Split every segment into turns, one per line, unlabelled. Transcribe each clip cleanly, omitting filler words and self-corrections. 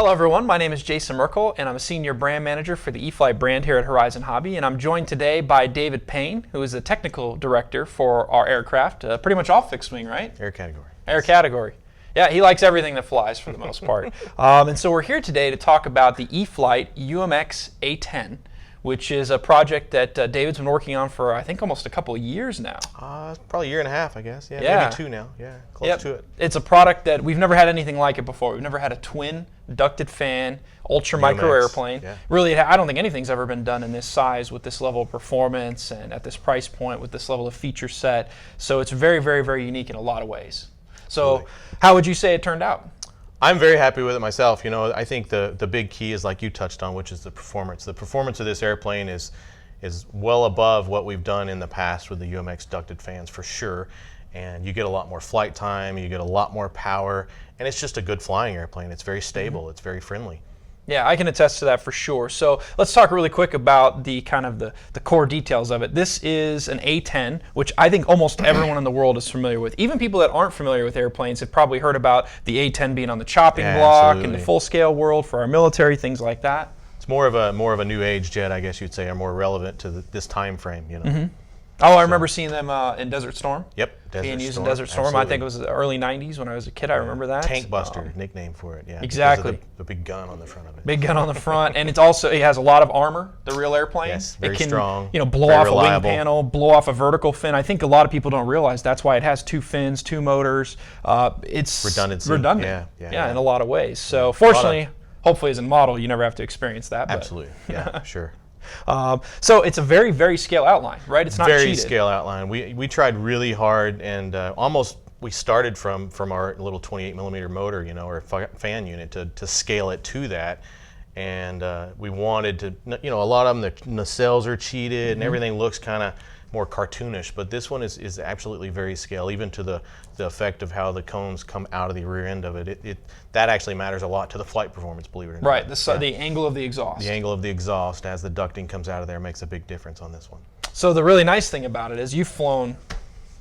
Hello everyone, my name is Jason Merkle and I'm a Senior Brand Manager for the E-flite brand here at Horizon Hobby, and I'm joined today by David Payne, who is the Technical Director for our aircraft, pretty much all fixed wing, right?
Air category.
Air category. Yeah, he likes everything that flies for the most part. And so we're here today to talk about the E-flite UMX A-10, which is a project that David's been working on for, I think, almost a couple of years now.
Probably a year and a half, I guess. Yeah, maybe two now. Yeah, close to it.
It's a product that we've never had anything like it before. We've never had a twin ducted fan, ultra micro airplane.
Yeah.
Really, I don't think anything's ever been done in this size with this level of performance and at this price point with this level of feature set. So it's very, very, very unique in a lot of ways. So
Absolutely.
How would you say it turned out?
I'm very happy with it myself. You know, I think the big key is, like you touched on, which is the performance. The performance of this airplane is well above what we've done in the past with the UMX ducted fans for sure. And you get a lot more flight time, you get a lot more power, and it's just a good flying airplane. It's very stable, it's very friendly.
Yeah, I can attest to that for sure. So let's talk really quick about the kind of the core details of it. This is an A-10, which I think almost everyone in the world is familiar with. Even people that aren't familiar with airplanes have probably heard about the A-10 being on the chopping block in the full-scale world for our military, things like that.
It's more of a new age jet, I guess you'd say, or more relevant to this time frame. You know.
Oh, I remember seeing them in Desert Storm.
Yep,
being used in Desert Storm. Absolutely. I think it was the early 90s when I was a kid. I remember that.
Tank Buster, nickname for it. Yeah,
exactly.
The big gun on the front of it.
Big gun on the front, and it has a lot of armor. The real airplane.
Yes, very
it can,
strong.
Blow off a wing panel, blow off a vertical fin. I think a lot of people don't realize that's why it has two fins, two motors. It's
redundancy.
Redundant. Yeah, in a lot of ways. So fortunately, hopefully, as a model, you never have to experience that.
Absolutely. Yeah, sure.
So it's a very, very scale outline, right? It's not
very
cheated.
Scale outline. We tried really hard, and we started from our little 28 millimeter motor, or fan unit to scale it to that, and we wanted to, a lot of them, the nacelles are cheated and everything looks kind of more cartoonish, but this one is absolutely very scale, even to the effect of how the cones come out of the rear end of it. That actually matters a lot to the flight performance, believe it or not.
Right, the angle of the exhaust.
The angle of the exhaust as the ducting comes out of there makes a big difference on this one.
So the really nice thing about it is you've flown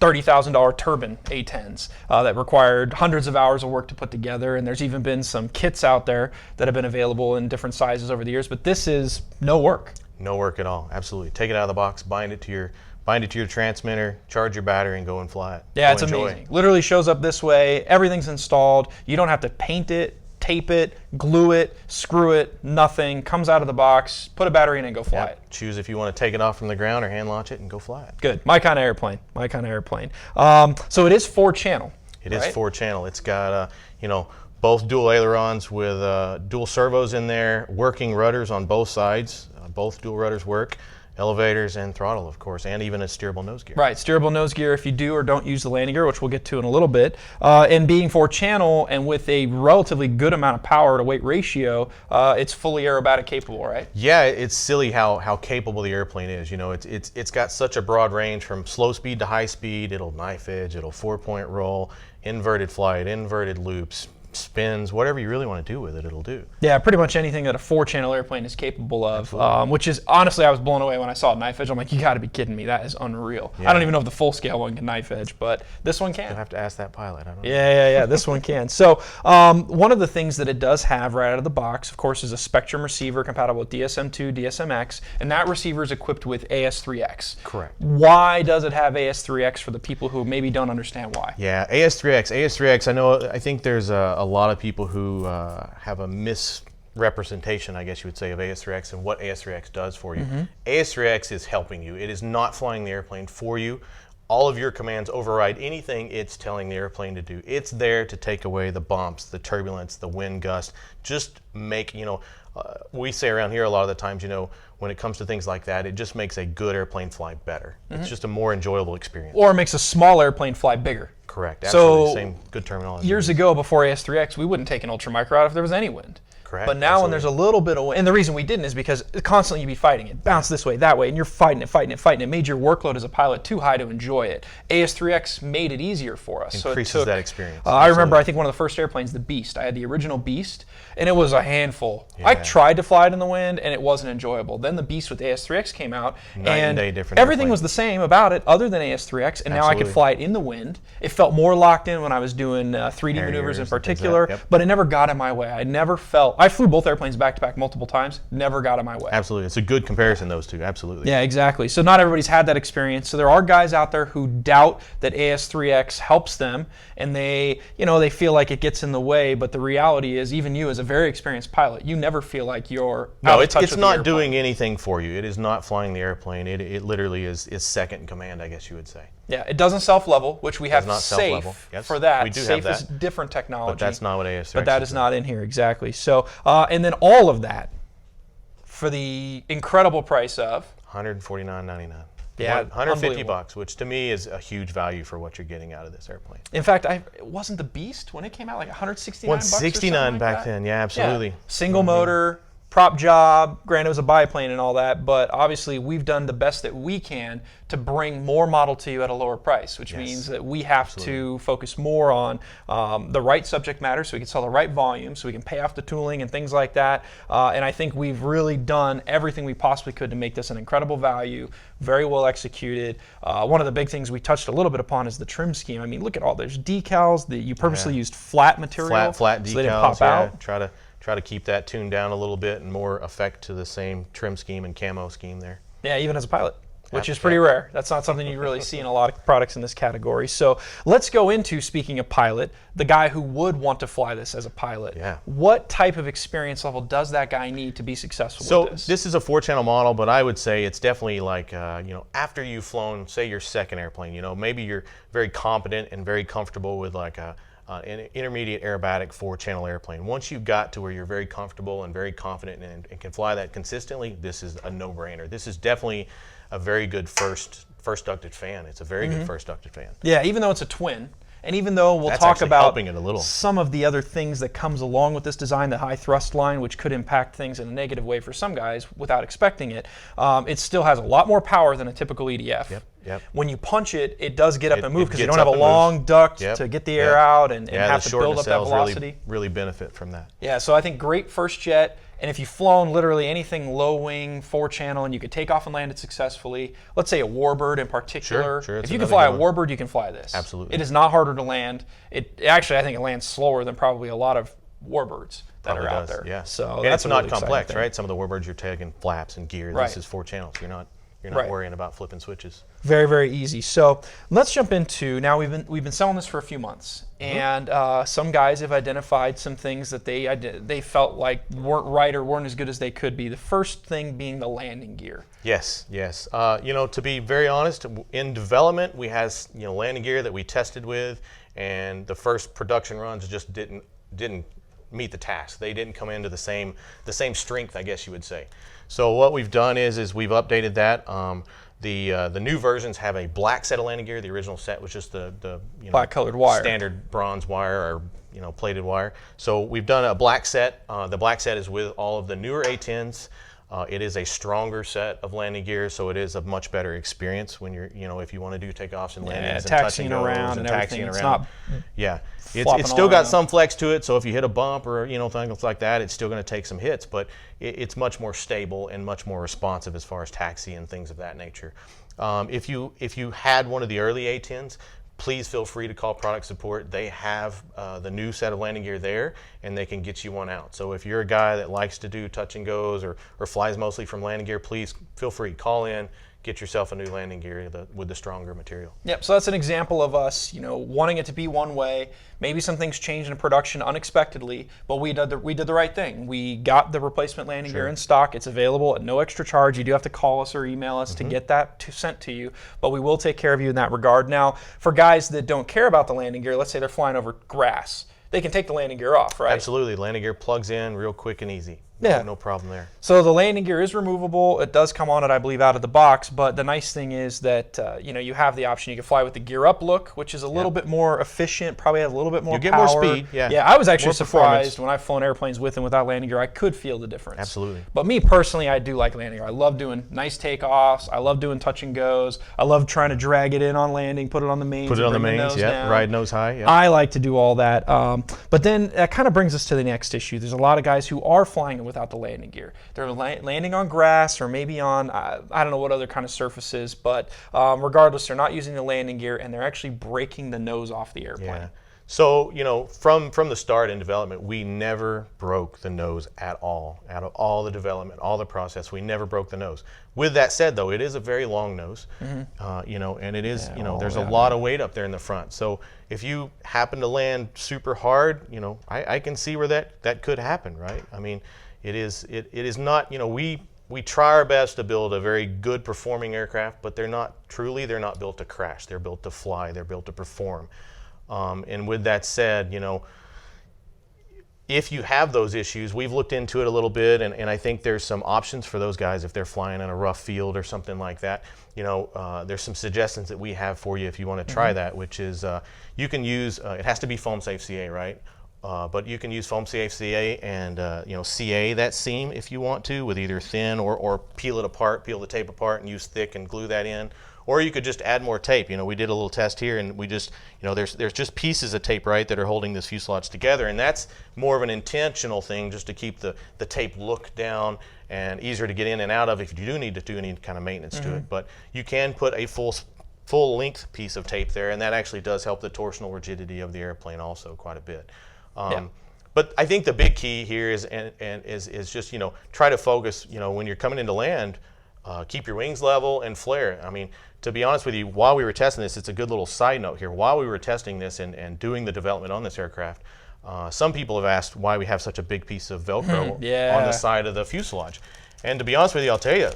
$30,000 turbine A-10s that required hundreds of hours of work to put together, and there's even been some kits out there that have been available in different sizes over the years, but this is no work.
No work at all, absolutely. Take it out of the box, bind it to your transmitter, charge your battery, and go and fly it.
Yeah, it's amazing. Literally shows up this way. Everything's installed. You don't have to paint it, tape it, glue it, screw it, nothing. Comes out of the box, put a battery in and go fly it.
Choose if you want to take it off from the ground or hand launch it and go fly it.
Good. My kind of airplane. My kind of airplane. So it is 4-channel.
It is 4-channel. It's got, both dual ailerons with dual servos in there, working rudders on both sides. Both dual rudders work. Elevators and throttle, of course, and even a steerable nose gear. Right,
steerable nose gear if you do or don't use the landing gear, which we'll get to in a little bit. And being 4-channel and with a relatively good amount of power to weight ratio, it's fully aerobatic capable, right?
Yeah, it's silly how capable the airplane is. It's got such a broad range from slow speed to high speed. It'll knife edge, it'll 4-point roll, inverted flight, inverted loops, spins, whatever you really want to do with it, it'll do.
Yeah, pretty much anything that a 4-channel airplane is capable of, which is, honestly, I was blown away when I saw knife edge. I'm like, you got to be kidding me. That is unreal. Yeah. I don't even know if the full-scale one can knife edge, but this one can.
You'll have to ask that pilot. I don't know.
Yeah, this one can. So one of the things that it does have right out of the box, of course, is a Spectrum receiver compatible with DSM-2, DSM-X, and that receiver is equipped with AS3X.
Correct.
Why does it have AS3X for the people who maybe don't understand why?
Yeah, AS3X, I think there's a lot of people who have a misrepresentation, I guess you would say, of AS3X and what AS3X does for you. AS3X is helping you. It is not flying the airplane for you. All of your commands override anything it's telling the airplane to do. It's there to take away the bumps, the turbulence, the wind gust. Just make, we say around here a lot of the times, when it comes to things like that, it just makes a good airplane fly better. It's just a more enjoyable experience.
Or it makes a small airplane fly bigger.
Correct. Absolutely.
So,
same good terminology.
Years ago, before AS3X, we wouldn't take an ultra micro out if there was any wind.
Correct.
But now when there's a little bit of wind, and the reason we didn't is because constantly you'd be fighting it, bounce this way, that way, and you're fighting it. It made your workload as a pilot too high to enjoy it. AS3X made it easier for us.
Increases that experience.
I remember, I think one of the first airplanes, the Beast. I had the original Beast, and it was a handful. Yeah. I tried to fly it in the wind, and it wasn't enjoyable. Then the Beast with AS3X came out, and everything was the same about it other than AS3X, and now I could fly it in the wind. It felt more locked in when I was doing 3D maneuvers in particular, but it never got in my way. I never felt I flew both airplanes back to back multiple times, never got in my way.
Absolutely. It's a good comparison, those two. Absolutely.
Yeah, exactly. So not everybody's had that experience. So there are guys out there who doubt that AS3X helps them, and they feel like it gets in the way. But the reality is, even you as a very experienced pilot, you never feel like you're out of touch
it's
with
not
the
doing anything for you. It is not flying the airplane. It literally is second in command, I guess you would say.
Yeah, it doesn't self-level, which we have
self-level.
safe
Yes,
for that.
we do
Safe
have
is
that.
different technology.
But that's not what AS3X
But that is not in here, exactly. So, and then all of that for the incredible price of
$149.99.
Yeah,
$150, which to me is a huge value for what you're getting out of this airplane.
In fact, it wasn't the Beast when it came out like $169
$169 back then. Yeah, absolutely.
Yeah. Single motor, prop job. Granted, it was a biplane and all that, but obviously we've done the best that we can to bring more model to you at a lower price, which means that we have to focus more on the right subject matter so we can sell the right volume, so we can pay off the tooling and things like that. And I think we've really done everything we possibly could to make this an incredible value, very well executed. One of the big things we touched a little bit upon is the trim scheme. I mean, look at all those decals. You purposely used flat material,
flat decals.
so they didn't pop out.
Try to keep that tuned down a little bit and more effect to the same trim scheme and camo scheme there.
Yeah, even as a pilot, which is pretty rare. That's not something you really see in a lot of products in this category. So let's go into, speaking of pilot, the guy who would want to fly this as a pilot.
Yeah.
What type of experience level does that guy need to be successful with this?
So this is a 4-channel model, but I would say it's definitely like, after you've flown, say, your second airplane, maybe you're very competent and very comfortable with like an intermediate aerobatic 4-channel airplane. Once you've got to where you're very comfortable and very confident and can fly that consistently, this is a no-brainer. This is definitely a very good first ducted fan. It's a very good first ducted fan.
Yeah, even though it's a twin, and even though we'll
That's
talk about
helping it a little.
some of the other things that comes along with this design, the high thrust line, which could impact things in a negative way for some guys without expecting it, it still has a lot more power than a typical EDF.
Yep.
When you punch it, it does get up and move because you
gets
don't have
up
a
and
long
moves.
duct to get the air out and have
the
to build up that
short
velocity.
really benefit from that.
Yeah, so I think great first jet, and if you've flown literally anything low wing, 4-channel, and you could take off and land it successfully, let's say a Warbird in particular.
Sure,
if you can fly a Warbird, you can fly this.
Absolutely.
It is not harder to land. Actually, I think it lands slower than probably a lot of Warbirds that are out there.
Yeah.
So
and
that's
it's not
really
complex,
thing.
right? Some of the Warbirds you're taking flaps and gear.
Right.
This is 4 channels. You're not worrying about flipping switches.
Very, very easy. So let's jump into, now we've been selling this for a few months, and some guys have identified some things that they felt like weren't right or weren't as good as they could be. The first thing being the landing gear.
Yes. To be very honest, in development we had landing gear that we tested with, and the first production runs just didn't meet the task. They didn't come into the same strength, I guess you would say. So what we've done is we've updated that. The new versions have a black set of landing gear. The original set was just the
black colored wire,
standard bronze wire or plated wire. So we've done a black set. The black set is with all of the newer A-10s. It is a stronger set of landing gear, so it is a much better experience when you're, if you want to do takeoffs and landings and
taxiing around and everything. It's not
it's still got some flex to it, so if you hit a bump or things like that, it's still going to take some hits, but it's much more stable and much more responsive as far as taxi and things of that nature. If you had one of the early A-10s, please feel free to call product support. They have the new set of landing gear there, and they can get you one out. So if you're a guy that likes to do touch and goes or flies mostly from landing gear, please feel free, call in, get yourself a new landing gear with the stronger material.
Yep, so that's an example of us, wanting it to be one way. Maybe some things changed in production unexpectedly, but we did the right thing. We got the replacement landing gear in stock. It's available at no extra charge. You do have to call us or email us to get that sent to you, but we will take care of you in that regard. Now, for guys that don't care about the landing gear, let's say they're flying over grass, they can take the landing gear off, right?
Absolutely. Landing gear plugs in real quick and easy.
Yeah.
No problem there.
So the landing gear is removable. It does come on it, I believe, out of the box, but the nice thing is that you have the option. You can fly with the gear up look, which is a little bit more efficient, probably have a little bit more power.
You get more speed,
Yeah, I was actually
more
surprised when I've flown airplanes with and without landing gear. I could feel the difference.
Absolutely.
But me personally, I do like landing gear. I love doing nice takeoffs. I love doing touch and goes. I love trying to drag it in on landing, put it on the mains.
Put it on the mains, ride nose high. Yeah.
I like to do all that. But then that kind of brings us to the next issue. There's a lot of guys who are flying it without the landing gear. They're landing on grass or maybe on, I don't know what other kind of surfaces, but regardless, they're not using the landing gear and they're actually breaking the nose off the airplane.
Yeah. So, you know, from the start in development, we never broke the nose at all. Out of all the development, all the process, we never broke the nose. With that said, though, it is a very long nose, you know, and it is, you know, there's a lot of weight up there in the front. So if you happen to land super hard, you know, I can see where that could happen, right? I mean, it is not, you know, we try our best to build a very good performing aircraft, but they're not built to crash. They're built to fly. They're built to perform. And with that said, you know, if you have those issues, we've looked into it a little bit, and I think there's some options for those guys if they're flying in a rough field or something like that. You know, there's some suggestions that we have for you if you want to try that, which is you can use, it has to be foam safe CA, right? But you can use foam safe CA and you know, CA that seam if you want to, with either thin or peel it apart, peel the tape apart and use thick and glue that in. Or you could just add more tape. You know, we did a little test here, and we just, you know, there's just pieces of tape, right, that are holding this fuselage together, and that's more of an intentional thing, just to keep the tape look down and easier to get in and out of if you do need to do any kind of maintenance to it. But you can put a full length piece of tape there, and that actually does help the torsional rigidity of the airplane also quite a bit. But I think the big key here is is just, you know, try to focus, you know, when you're coming into land, keep your wings level and flare. I mean, to be honest with you, while we were testing this, it's a good little side note here. While we were testing this and doing the development on this aircraft, some people have asked why we have such a big piece of Velcro on the side of the fuselage. And to be honest with you, I'll tell you,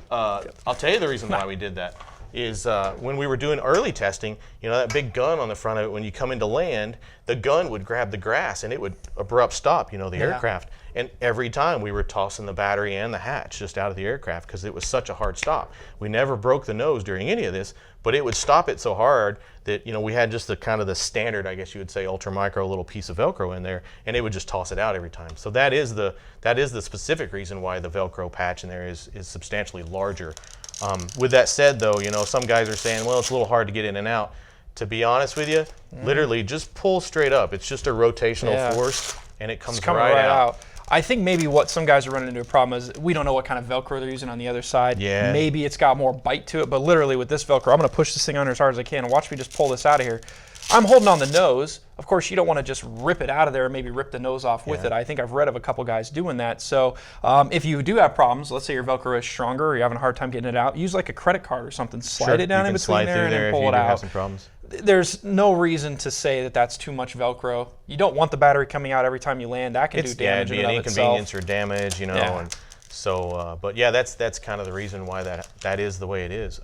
I'll tell you the reason why we did that is when we were doing early testing, you know, that big gun on the front of it, when you come into land, the gun would grab the grass and it would abrupt stop, you know, the aircraft. And every time we were tossing the battery and the hatch just out of the aircraft because it was such a hard stop. We never broke the nose during any of this, but it would stop it so hard that, you know, we had just the kind of the standard, I guess you would say, ultra micro little piece of Velcro in there, and it would just toss it out every time. So that is the specific reason why the Velcro patch in there is substantially larger. With that said, though, you know, some guys are saying, well, it's a little hard to get in and out. To be honest with you, literally just pull straight up. It's just a rotational force, and it comes right out.
I think maybe what some guys are running into a problem is we don't know what kind of Velcro they're using on the other side.
Yeah.
Maybe it's got more bite to it, but literally with this Velcro, I'm going to push this thing under as hard as I can, and watch me just pull this out of here. I'm holding on the nose. Of course, you don't want to just rip it out of there and maybe rip the nose off with it. I think I've read of a couple guys doing that. So if you do have problems, let's say your Velcro is stronger or you're having a hard time getting it out, use like a credit card or something. Slide it down in between there and then pull it out.
Have some problems.
There's no reason to say that that's too much Velcro. You don't want the battery coming out every time you land. That can do damage in and of itself.
It'd be an inconvenience or damage, you know. And so, but yeah, that's kind of the reason why that is the way it is.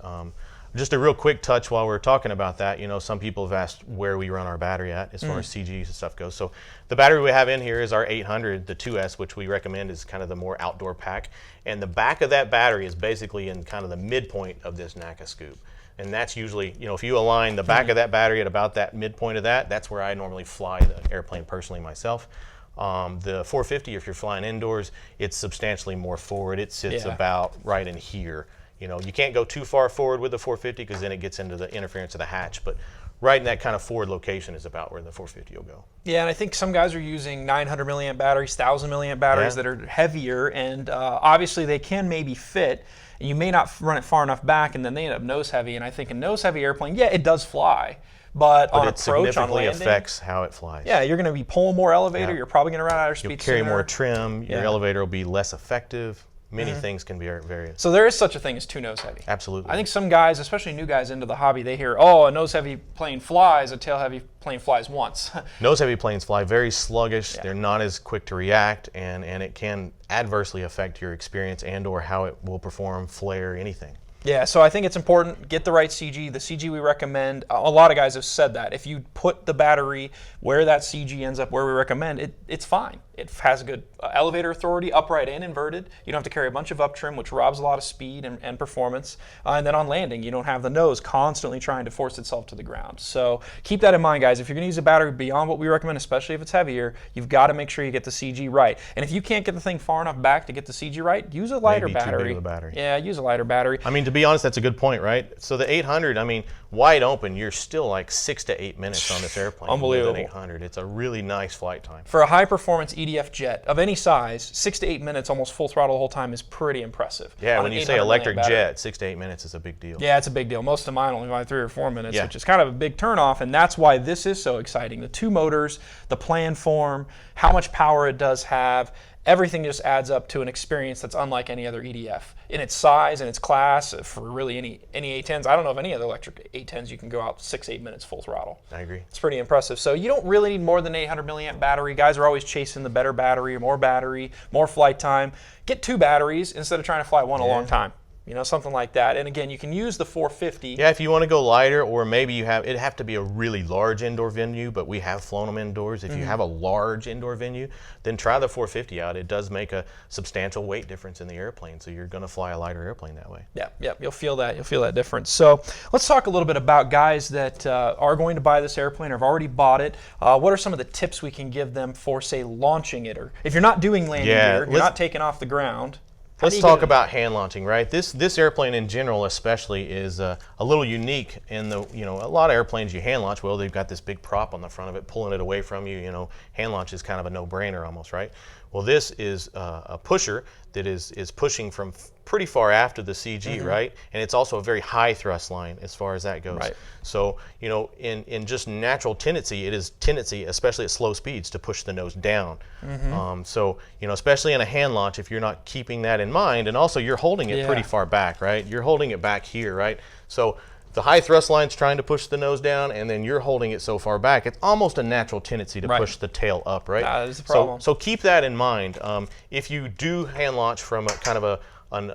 Just a real quick touch while we're talking about that, you know, some people have asked where we run our battery at as far as CG and stuff goes. So the battery we have in here is our 800, the 2S, which we recommend is kind of the more outdoor pack. And the back of that battery is basically in kind of the midpoint of this NACA scoop. And that's usually, you know, if you align the back of that battery at about that midpoint of that's where I normally fly the airplane personally myself. The 450, if you're flying indoors, it's substantially more forward. It sits about right in here. You know, you can't go too far forward with the 450 because then it gets into the interference of the hatch. But right in that kind of forward location is about where the 450 will go. Yeah,
and I think some guys are using 900 milliamp batteries, 1,000 milliamp batteries that are heavier, and obviously they can maybe fit. And you may not run it far enough back, and then they end up nose heavy. And I think a nose heavy airplane, it does fly. But on approach, on landing,
it significantly affects how it flies.
Yeah, you're going to be pulling more elevator. You're probably going to run out of speed.
You'll carry more trim. Your elevator will be less effective. Many things can be various.
So there is such a thing as too nose heavy.
Absolutely.
I think some guys, especially new guys into the hobby, they hear, oh, a nose heavy plane flies, a tail heavy plane flies once.
Nose heavy planes fly very sluggish. They're not as quick to react, and it can adversely affect your experience and or how it will perform, flare, anything.
Yeah, so I think it's important, get the right CG. The CG we recommend, a lot of guys have said that. If you put the battery where that CG ends up, where we recommend, it's fine. It has good elevator authority, upright and inverted. You don't have to carry a bunch of up trim, which robs a lot of speed and performance. And then on landing, you don't have the nose constantly trying to force itself to the ground. So keep that in mind, guys. If you're going to use a battery beyond what we recommend, especially if it's heavier, you've got to make sure you get the CG right. And if you can't get the thing far enough back to get the CG right, use a lighter battery.
Too big of a battery.
Yeah, use a lighter battery.
I mean, to be honest, that's a good point, right? So the 800, I mean, wide open, you're still like 6 to 8 minutes on this airplane.
Unbelievable.
With an 800. It's a really nice flight time.
For a high-performance BDF jet of any size, 6 to 8 minutes, almost full throttle the whole time is pretty impressive.
Yeah,
on
when
an
you say
800
electric
milliamp battery.
jet, 6 to 8 minutes is a big deal.
Yeah, it's a big deal. Most of mine only by 3 or 4 minutes,
Yeah.
which is kind of a big turnoff, and that's why this is so exciting. The 2 motors, the plan form, how much power it does have, everything just adds up to an experience that's unlike any other EDF in its size and its class. For really any A10s, I don't know of any other electric A10s you can go out 6-8 minutes full throttle.
I agree.
It's pretty impressive. So you don't really need more than 800 milliamp battery. Guys are always chasing the better battery, more flight time. Get 2 batteries instead of trying to fly one a long time. You know, something like that. And again, you can use the 450.
Yeah, if you want to go lighter, or maybe it'd have to be a really large indoor venue, but we have flown them indoors. If you have a large indoor venue, then try the 450 out. It does make a substantial weight difference in the airplane, so you're going to fly a lighter airplane that way.
Yeah, you'll feel that. You'll feel that difference. So let's talk a little bit about guys that are going to buy this airplane or have already bought it. What are some of the tips we can give them for, say, launching it, or if you're not doing landing gear, you're not taking off the ground.
Let's talk about hand launching, right? This airplane in general, especially, is a little unique in the, a lot of airplanes you hand launch, well, they've got this big prop on the front of it pulling it away from you. Hand launch is kind of a no-brainer almost, right? Well, this is a pusher that is pushing from pretty far after the CG, right? And it's also a very high thrust line as far as that goes.
Right.
So, in just natural tendency, it is tendency, especially at slow speeds, to push the nose down. So, especially in a hand launch, if you're not keeping that in mind, and also you're holding it pretty far back, right? You're holding it back here, right? So the high thrust line's trying to push the nose down, and then you're holding it so far back. It's almost a natural tendency to push the tail up, right?
That is the problem.
So keep that in mind. If you do hand launch from a kind of an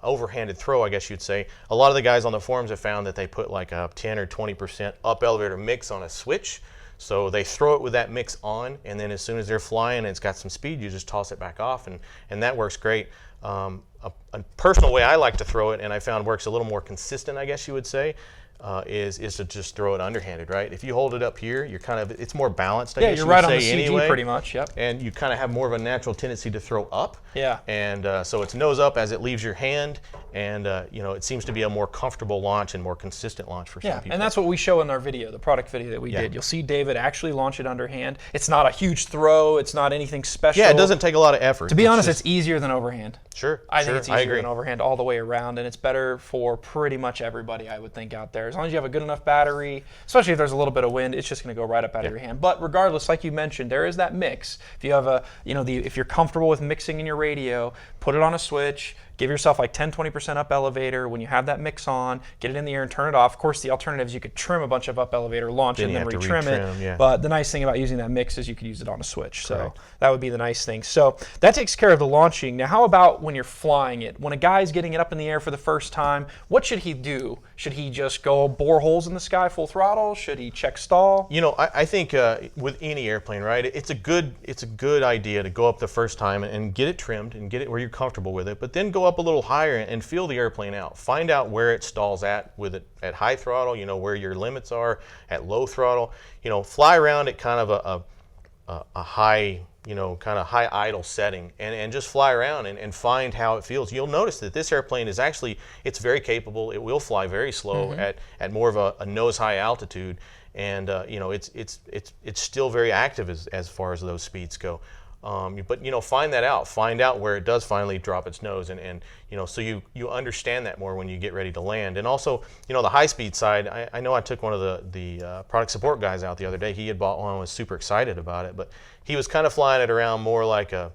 overhanded throw, I guess you'd say, a lot of the guys on the forums have found that they put like a 10 or 20% up elevator mix on a switch. So they throw it with that mix on, and then as soon as they're flying and it's got some speed, you just toss it back off, and that works great. A personal way I like to throw it, and I found works a little more consistent, I guess you would say, is to just throw it underhanded, right? If you hold it up here, it's more balanced, I guess
you're
you
right
would
on
say
the CG
anyway.
pretty much, yep.
And you kind of have more of a natural tendency to throw up.
Yeah.
And so it's nose up as it leaves your hand, and it seems to be a more comfortable launch and more consistent launch for some people.
And that's what we show in our video, the product video that we did. You'll see David actually launch it underhand. It's not a huge throw. It's not anything special.
Yeah, it doesn't take a lot of effort.
To be honest, it's easier than overhand.
Sure.
I think it's
I
easier
agree.
than overhand all the way around, and it's better for pretty much everybody, I would think, out there. As long as you have a good enough battery, especially if there's a little bit of wind, it's just going to go right up out of your hand. But regardless, like you mentioned, there is that mix. If you have if you're comfortable with mixing in your radio, put it on a switch. Give yourself like 10-20% up elevator. When you have that mix on, get it in the air and turn it off. Of course, the alternative is you could trim a bunch of up elevator, launch it, and then retrim it.
Yeah.
But the nice thing about using that mix is you could use it on a switch. So that would be the nice thing. So that takes care of the launching. Now, how about when you're flying it? When a guy's getting it up in the air for the first time, what should he do? Should he just go bore holes in the sky full throttle? Should he check stall?
I think with any airplane, right, it's a good idea to go up the first time and get it trimmed and get it where you're comfortable with it, but then go up a little higher and feel the airplane out. Find out where it stalls at with it at high throttle, where your limits are at low throttle. Fly around at kind of a high, kind of high idle setting, and just fly around and find how it feels. You'll notice that this airplane is it's very capable. It will fly very slow at more of a nose high altitude, and it's still very active as far as those speeds go. But find that out. Find out where it does finally drop its nose, and so you understand that more when you get ready to land. And also, the high speed side. I know I took one of the product support guys out the other day. He had bought one and was super excited about it, but he was kind of flying it around more like a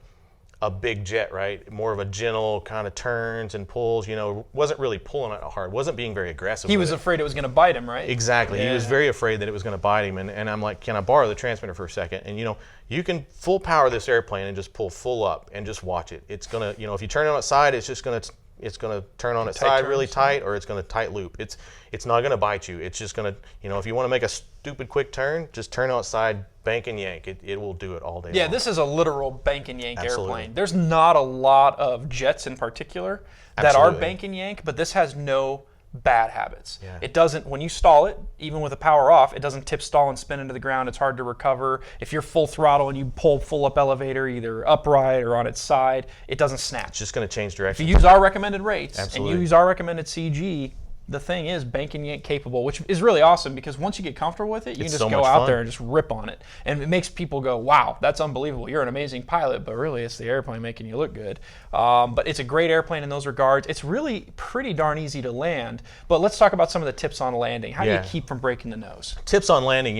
big jet, right? More of a gentle kind of turns and pulls, wasn't really pulling it hard, wasn't being very aggressive.
He was afraid it was going to bite him, right?
Exactly.
Yeah.
He was very afraid that it was going to bite him, and I'm like, can I borrow the transmitter for a second? And you can full power this airplane and just pull full up and just watch it. It's going to, if you turn it on its side, it's just going to turn on its side really tight, or it's going to tight loop. It's not going to bite you. It's just going to, if you want to make a stupid quick turn, just turn on its side, bank and yank. It will do it all day long.
This is a literal bank and yank
Absolutely.
airplane. There's not a lot of jets in particular that are bank and yank, but this has no bad habits.
Yeah.
It doesn't, when you stall it, even with the power off, it doesn't tip, stall, and spin into the ground. It's hard to recover. If you're full throttle and you pull full up elevator, either upright or on its side, it doesn't snatch.
It's just going to change
If
direction.
you use our recommended rates and
Absolutely.
you use our recommended CG, the thing is banking it capable, which is really awesome because once you get comfortable with it, you can just
so
go
much
out
fun.
there and just rip on it. And it makes people go, wow, that's unbelievable. You're an amazing pilot, but really it's the airplane making you look good. But it's a great airplane in those regards. It's really pretty darn easy to land. But let's talk about some of the tips on landing. How do you keep from breaking the nose?
Tips on landing,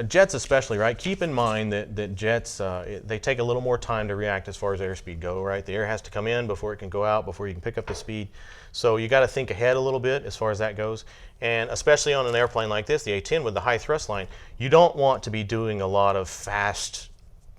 jets especially, right? Keep in mind that jets, they take a little more time to react as far as airspeed go, right? The air has to come in before it can go out, before you can pick up the speed. So you got to think ahead a little bit as far as that goes. And especially on an airplane like this, the A-10 with the high thrust line, you don't want to be doing a lot of fast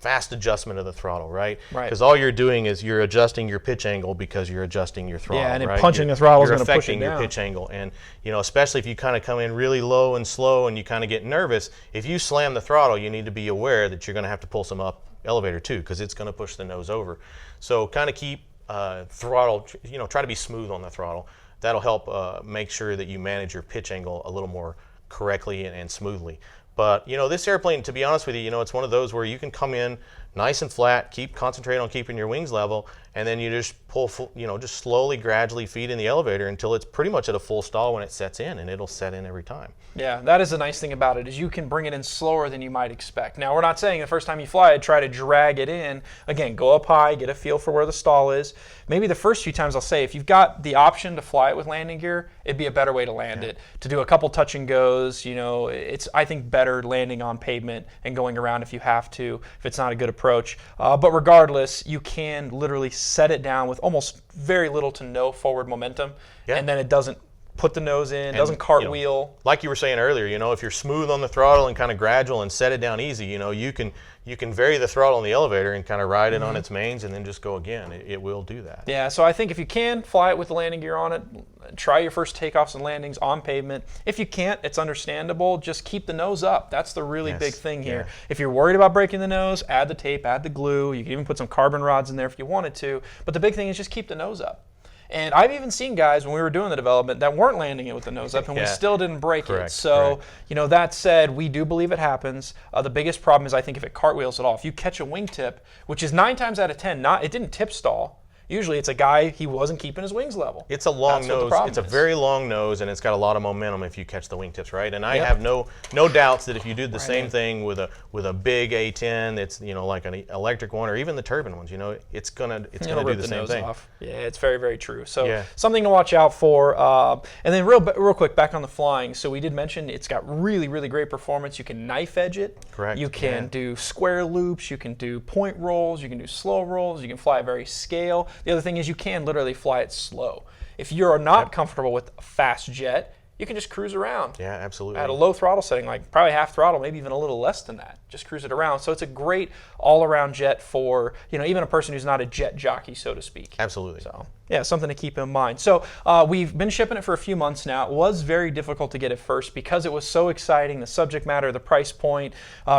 adjustment of the throttle, right? Because all you're doing is you're adjusting your pitch angle because you're adjusting your throttle.
Yeah, and
right?
punching the throttle is
you're
going to push it
affecting
down.
your pitch angle. And especially if you kind of come in really low and slow and you kind of get nervous, if you slam the throttle, you need to be aware that you're going to have to pull some up elevator too, because it's going to push the nose over. So kind of keep throttle, try to be smooth on the throttle. That'll help make sure that you manage your pitch angle a little more correctly and smoothly. But this airplane, to be honest with you, it's one of those where you can come in nice and flat, concentrate on keeping your wings level, and then you just pull, just slowly, gradually feed in the elevator until it's pretty much at a full stall when it sets in, and it'll set in every time.
Yeah, that is the nice thing about it, is you can bring it in slower than you might expect. Now, we're not saying the first time you fly it, try to drag it in. Again, go up high, get a feel for where the stall is. Maybe the first few times I'll say, if you've got the option to fly it with landing gear, it'd be a better way to land it. To do a couple touch and goes, it's, I think, better landing on pavement and going around if you have to, if it's not a good approach. But regardless, you can literally set it down with almost very little to no forward momentum, and then it doesn't put the nose in, doesn't cartwheel.
Like you were saying earlier, if you're smooth on the throttle and kind of gradual and set it down easy, you can vary the throttle in the elevator and kind of ride it on its mains and then just go again. It will do that.
Yeah, so I think if you can fly it with the landing gear on it, try your first takeoffs and landings on pavement. If you can't, it's understandable. Just keep the nose up. That's the really big thing here. If you're worried about breaking the nose, add the tape, add the glue. You can even put some carbon rods in there if you wanted to. But the big thing is just keep the nose up. And I've even seen guys, when we were doing the development, that weren't landing it with the nose up, and we still didn't break it. So, that said, we do believe it happens. The biggest problem is, I think, if it cartwheels at all. If you catch a wingtip, which is 9 times out of 10, it didn't tip stall. Usually it's a guy, he wasn't keeping his wings level.
It's a long nose. It's a very long nose, and it's got a lot of momentum if you catch the wingtips, right? And I have no doubts that if you do the same thing with a big A-10 that's like an electric one, or even the turbine ones, it's gonna do the same thing.
Yeah, it's very, very true. So something to watch out for. And then real quick, back on the flying. So we did mention it's got really, really great performance. You can knife edge it.
Correct.
You can do square loops. You can do point rolls. You can do slow rolls. You can fly a very scale. The other thing is you can literally fly it slow. If you're not comfortable with a fast jet, you can just cruise around.
Yeah, absolutely.
At a low throttle setting, like probably half throttle, maybe even a little less than that. Just cruise it around. So it's a great all-around jet for, even a person who's not a jet jockey, so to speak.
Absolutely.
So, yeah, something to keep in mind. So we've been shipping it for a few months now. It was very difficult to get at first because it was so exciting, the subject matter, the price point.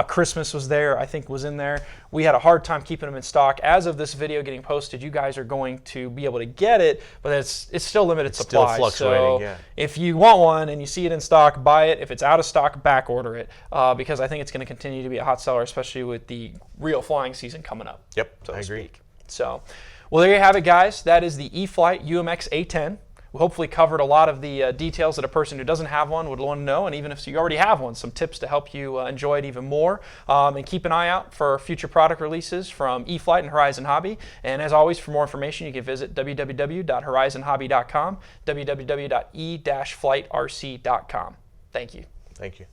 Christmas was there, I think was in there. We had a hard time keeping them in stock. As of this video getting posted, you guys are going to be able to get it, but it's still limited supply.
Still fluctuating,
so if you want one and you see it in stock, buy it. If it's out of stock, back order it, because I think it's going to continue to be a hot seller, especially with the real flying season coming up.
Yep,
so
I agree.
Speak. So, well, there you have it, guys. That is the E-flite UMX A-10. We hopefully covered a lot of the details that a person who doesn't have one would want to know, and even if you already have one, some tips to help you enjoy it even more. And keep an eye out for future product releases from E-flite and Horizon Hobby. And as always, for more information, you can visit www.horizonhobby.com, www.e-fliterc.com. Thank you.
Thank you.